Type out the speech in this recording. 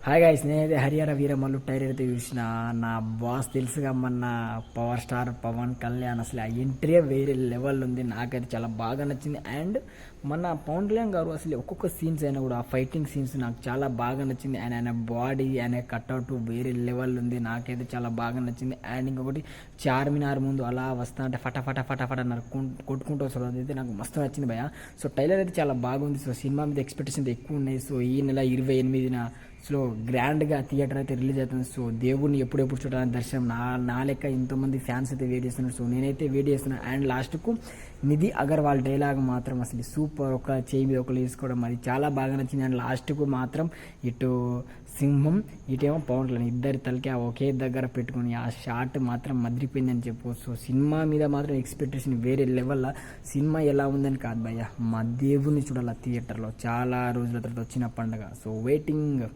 Hi guys, నేనైతే Harihara Veeramallu trailer అయితే చూసిన. నా బాస్ తెలుసుగా, మన పవర్ స్టార్ పవన్ కళ్యాణ్ అసలు ఆ ఎంట్రీ వేరే లెవెల్ ఉంది. నాకైతే చాలా బాగా నచ్చింది. అండ్ మన పవన్ కళ్యాణ్ గారు అసలు ఒక్కొక్క సీన్స్ అయినా కూడా ఆ ఫైటింగ్ సీన్స్ నాకు చాలా బాగా నచ్చింది. అండ్ ఆయన బాడీ, ఆయన కట్అవుట్ వేరే లెవెల్ ఉంది. నాకైతే చాలా బాగా నచ్చింది. అండ్ ఇంకొకటి, చార్మినార్ ముందు అలా వస్తా అంటే ఫటాఫట ఫటాఫట కొట్టుకుంటూ వస్తారు, అదైతే నాకు మస్తు నచ్చింది భయ. సో ట్రైలర్ అయితే చాలా బాగుంది. సో సినిమా మీద ఎక్స్పెక్టేషన్ ఎక్కువ ఉన్నాయి. సో ఈ నెల 28న సో గ్రాండ్గా థియేటర్ అయితే రిలీజ్ అవుతుంది. సో దేవుడిని ఎప్పుడెప్పుడు చూడాలని దర్శనం నా లెక్క ఎంతోమంది ఫ్యాన్స్ అయితే వెయిట్ చేస్తున్నారు. సో నేనైతే వెయిట్ చేస్తున్నాను. అండ్ లాస్ట్కు నిధి అగర్వాల్ డైలాగ్ మాత్రం అసలు సూపర్. ఒక చేయి మీద ఒకరు వేసుకోవడం అది చాలా బాగా నచ్చింది. అండ్ లాస్ట్కు మాత్రం ఇటు సింహం, ఇటేమో పవన్ కళ్యాణ్, ఇద్దరి తలకి ఒకే దగ్గర పెట్టుకుని ఆ షాట్ మాత్రం మదిరిపోయిందని చెప్పు. సో సినిమా మీద మాత్రం ఎక్స్పెక్టేషన్ వేరే లెవెల్లో. సినిమా ఎలా ఉందని కాదు భయ్య, మా దేవుడిని చూడాలి థియేటర్లో. చాలా రోజుల తర్వాత వచ్చిన పండుగ. So waiting.